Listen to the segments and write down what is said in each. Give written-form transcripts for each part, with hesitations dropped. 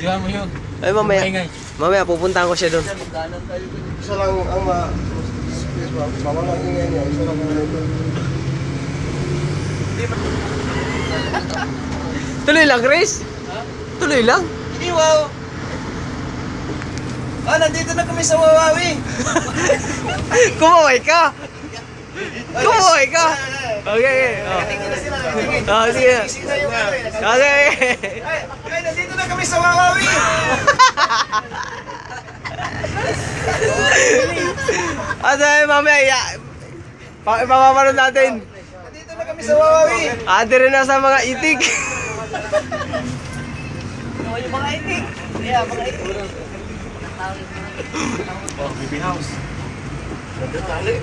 Diyan mo yun. Ay, mamaya. Maingay. Mamaya, pupuntahan ko siya doon. Isa lang ang mawalang ingay niya. Isa lang ang Tuloy lang, Chris? Tuloy lang? Hindi, wow. Nandito na kami sa Wawawi. Kumaway ka! Kumaway ka! Okay, okay. Oh, sige. Okay. Ay, nandito na kami sa Wawawi. Asa mamaya, ipapapanood natin. Nandito na kami sa Wawawi. Ate rin na sa mga itik. Yung mga itik. Yeah, mga itik. Oh, baby house. Nagkatali.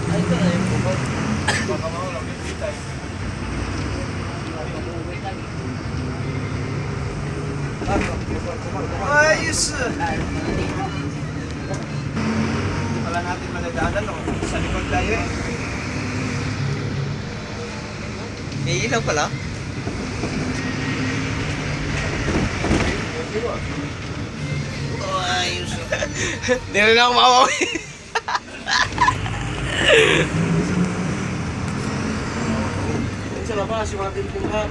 Ay, ito na yung bubog. Baka mawala, baby time. Ayos! Wala natin madadaanan, no? Sa likod tayo eh. May ilaw pala. Ayos! Hindi rin ako makawawi. Sa labas, yung ating tinghan.